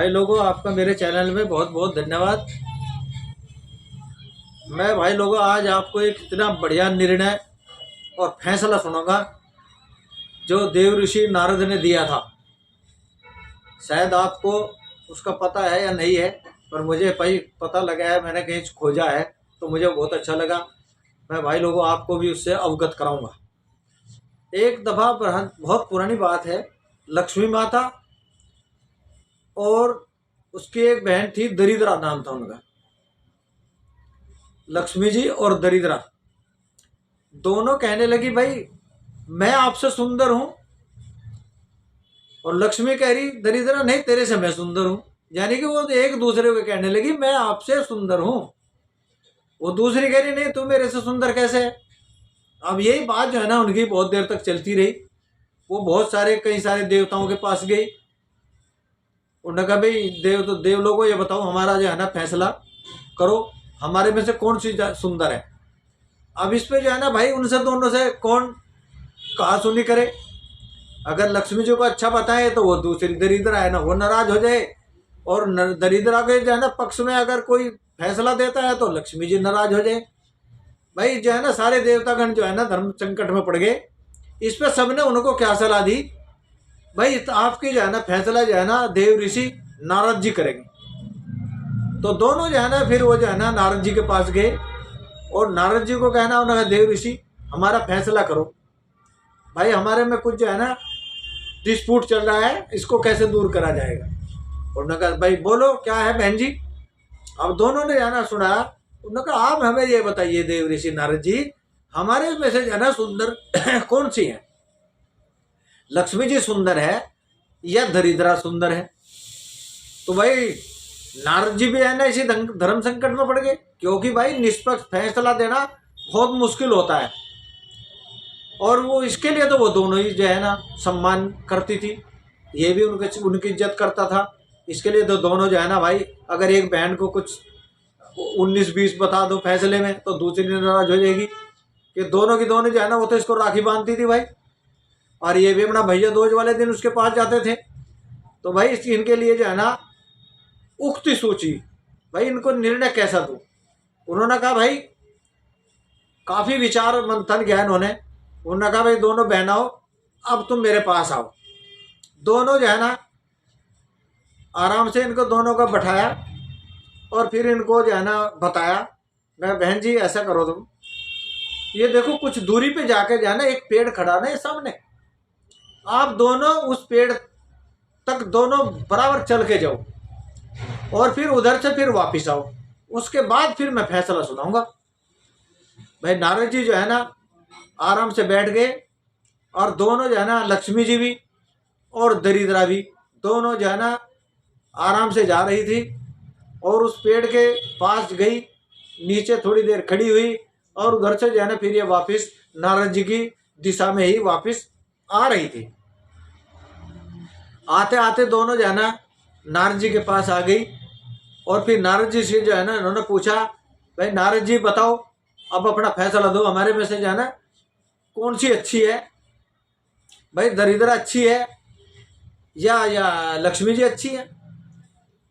भाई लोगों, आपका मेरे चैनल में बहुत बहुत धन्यवाद। मैं भाई लोगों आज आपको एक इतना बढ़िया निर्णय और फैसला सुनाऊंगा जो देव ऋषि नारद ने दिया था। शायद आपको उसका पता है या नहीं है, पर मुझे भाई पता लगा है, मैंने कहीं खोजा है तो मुझे बहुत अच्छा लगा। मैं भाई लोगों आपको भी उससे अवगत कराऊंगा। एक दफ़ा बहुत पुरानी बात है, लक्ष्मी माता और उसकी एक बहन थी, दरिद्रा नाम था उनका। लक्ष्मी जी और दरिद्रा दोनों कहने लगी, भाई मैं आपसे सुंदर हूं। और लक्ष्मी कह रही, दरिद्रा नहीं, तेरे से मैं सुंदर हूं। यानी कि वो एक दूसरे को कहने लगी, मैं आपसे सुंदर हूं। वो दूसरी कह रही, नहीं तू मेरे से सुंदर कैसे है। अब यही बात जो है ना उनकी बहुत देर तक चलती रही। वो बहुत सारे कई सारे देवताओं के पास गई। उन्होंने कहा, भाई देव लोगों ये बताओ, हमारा जो है ना फैसला करो, हमारे में से कौन सी सुंदर है। अब इस पे जो है ना भाई उनसे दोनों से कौन कहा सुनी करे। अगर लक्ष्मी जी को अच्छा बताए तो वो दूसरी दरिद्रा है ना वो नाराज हो जाए, और दरिद्रा के जो है ना पक्ष में अगर कोई फैसला देता है तो लक्ष्मी जी नाराज हो जाए। भाई जो है ना सारे देवतागण जो है ना धर्म संकट में पड़ गए। इस पे सबने उनको क्या सलाह दी, भाई आपकी जो है ना फैसला जो है ना देव ऋषि नारद जी करेंगे। तो दोनों जो है ना फिर वो जो है ना नारद जी के पास गए और नारद जी को कहना, उन्होंने देव ऋषि हमारा फैसला करो, भाई हमारे में कुछ जो है ना डिस्प्यूट चल रहा है, इसको कैसे दूर करा जाएगा। उन्होंने कहा, भाई बोलो क्या है बहन जी। अब दोनों ने जाना सुना। उन्होंने कहा, आप हमें ये बताइए देव ऋषि नारद जी, हमारे में से जाना सुंदर कौन सी है, लक्ष्मी जी सुंदर है या दरिद्रा सुंदर है। तो भाई नारद जी भी है ना इसी धर्म संकट में पड़ गए, क्योंकि भाई निष्पक्ष फैसला देना बहुत मुश्किल होता है। और वो इसके लिए तो वो दोनों ही जो है ना सम्मान करती थी, ये भी उनकी इज्जत करता था। इसके लिए तो दोनों जो है ना भाई, अगर एक बहन को कुछ 19-20 बता दो फैसले में तो दूसरी नाराज हो जाएगी। कि दोनों की दोनों जो है ना वो तो इसको राखी बांधती थी भाई, और ये भी अपना भैया दूज वाले दिन उसके पास जाते थे। तो भाई इनके लिए जो है ना उक्ति सूची, भाई इनको निर्णय कैसा दूं। उन्होंने कहा, भाई काफ़ी विचार मंथन किया इन्होंने। उन्होंने कहा, भाई दोनों बहनाओं अब तुम मेरे पास आओ। दोनों जो है ना आराम से इनको दोनों को बैठाया और फिर इनको जो है ना बताया, मैं बहन जी ऐसा करो, तुम ये देखो कुछ दूरी पे जाके जो है ना एक पेड़ खड़ा ना सामने, आप दोनों उस पेड़ तक दोनों बराबर चल के जाओ और फिर उधर से फिर वापिस आओ, उसके बाद फिर मैं फैसला सुनाऊंगा। भाई नारद जी जो है ना आराम से बैठ गए, और दोनों जो है ना लक्ष्मी जी भी और दरिद्रा भी दोनों जो है ना आराम से जा रही थी, और उस पेड़ के पास गई, नीचे थोड़ी देर खड़ी हुई, और उधर से जो है ना फिर ये वापस नारद जी की दिशा में ही वापस आ रही थी। आते आते दोनों जो है ना नारद जी के पास आ गई, और फिर नारद जी से जो है ना इन्होंने पूछा, भाई नारद जी बताओ, अब अपना फैसला दो, हमारे में से जो है ना कौन सी अच्छी है, भाई दरिद्रा अच्छी है या लक्ष्मी जी अच्छी है।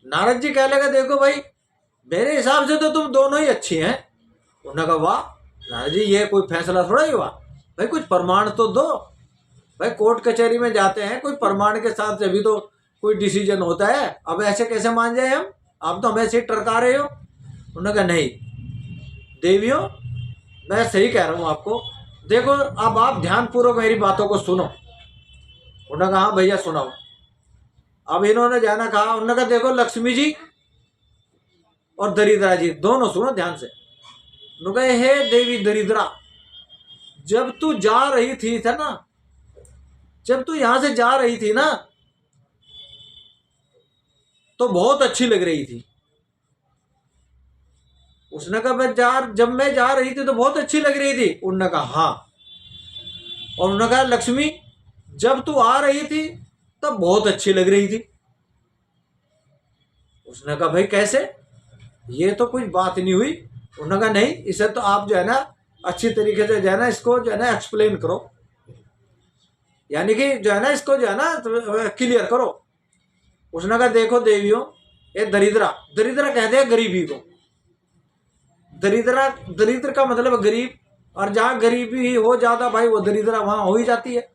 नारद जी कह लगा, देखो भाई मेरे हिसाब से तो तुम दोनों ही अच्छी हैं। उन्होंने कहा, वाह नारद जी ये कोई फैसला थोड़ा ही हुआ, भाई कुछ प्रमाण तो दो। भाई कोर्ट कचहरी में जाते हैं, कोई प्रमाण के साथ जब भी तो कोई डिसीजन होता है, अब ऐसे कैसे मान जाए हम, आप तो हमें ऐसे ही टरका रहे हो। उन्होंने कहा, नहीं देवियों मैं सही कह रहा हूँ आपको, देखो अब आप ध्यानपूर्वक मेरी बातों को सुनो। उन्होंने कहा, हाँ भैया सुनाओ। अब इन्होंने जाना कहा, उन्होंने कहा, देखो लक्ष्मी जी और दरिद्रा जी दोनों सुनो ध्यान से। उन्होंने कहा, हे देवी दरिद्रा, जब तू जा रही थी था ना, जब तू यहां से जा रही थी ना तो बहुत अच्छी लग रही थी। उसने कहा, जब मैं जा रही थी तो बहुत अच्छी लग रही थी। उन्होंने कहा, हाँ। और उन्होंने कहा, लक्ष्मी जब तू आ रही थी तब बहुत अच्छी लग रही थी। उसने कहा, भाई कैसे, ये तो कुछ बात नहीं हुई। उन्होंने कहा, नहीं इसे तो आप जो है ना अच्छी तरीके से जो है ना इसको जो है ना एक्सप्लेन करो, यानी कि जो है ना इसको जो है ना क्लियर करो। उसने कहा देखो देवियों, ये दरिद्रा, दरिद्रा कहते हैं गरीबी को। दरिद्रा, दरिद्र का मतलब गरीब, और जहाँ गरीबी हो ज्यादा भाई वो दरिद्रा वहां हो ही जाती है।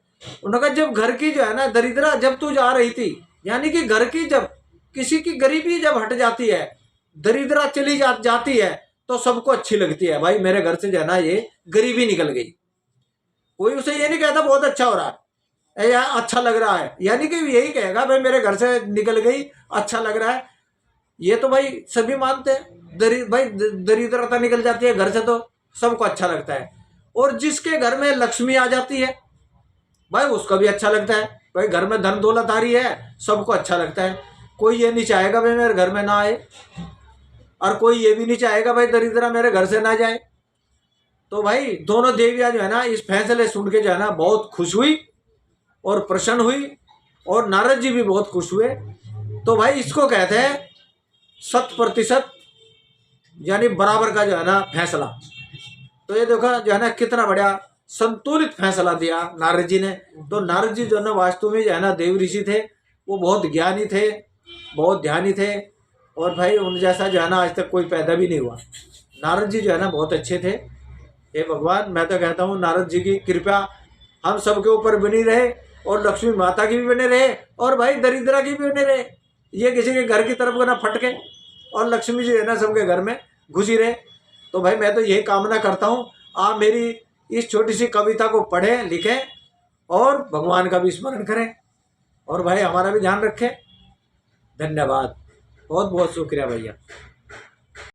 उन्होंने कहा जब घर की जो है ना दरिद्रा, जब तू जा रही थी, यानी कि घर की जब किसी की गरीबी जब हट जाती है, दरिद्रा चली जाती है, तो सबको अच्छी लगती है। भाई मेरे घर से जो है ना ये गरीबी निकल गई। कोई उसे ये नहीं कहता बहुत अच्छा हो रहा है या अच्छा लग रहा है, यानी कि यही कहेगा भाई मेरे घर से निकल गई, अच्छा लग रहा है। ये तो भाई सभी मानते हैं, दरिद्रता निकल जाती है घर से तो सबको अच्छा लगता है। और जिसके घर में लक्ष्मी आ जाती है भाई उसका भी अच्छा लगता है। भाई घर में धन दौलत आ रही है, सबको अच्छा लगता है। कोई ये नहीं चाहेगा भाई मेरे घर में ना आए, और कोई ये भी नहीं चाहेगा भाई दरिद्रा मेरे घर से ना जाए। तो भाई दोनों देवियां जो है ना इस फैसले सुन के जो है ना बहुत खुश हुई और प्रसन्न हुई, और नारद जी भी बहुत खुश हुए। तो भाई इसको कहते हैं 100% यानी बराबर का जो है ना फैसला। तो ये देखो जो है ना कितना बढ़िया संतुलित फैसला दिया नारद जी ने। तो नारद जी जो है ना वास्तव में जो है ना देव ऋषि थे, वो बहुत ज्ञानी थे, बहुत ध्यानी थे, और भाई उन जैसा जो है ना आज तक कोई पैदा भी नहीं हुआ। नारद जी जो है ना बहुत अच्छे थे। हे भगवान, मैं तो कहता हूँ नारद जी की कृपा हम सबके ऊपर बनी रहे, और लक्ष्मी माता की भी बने रहे, और भाई दरिद्रा की भी बने रहे। ये किसी के घर की तरफ ना फटके, और लक्ष्मी जी है ना सबके घर में घुसी रहे। तो भाई मैं तो यही कामना करता हूँ, आप मेरी इस छोटी सी कविता को पढ़ें, लिखें, और भगवान का भी स्मरण करें, और भाई हमारा भी ध्यान रखें। धन्यवाद, बहुत बहुत शुक्रिया भैया।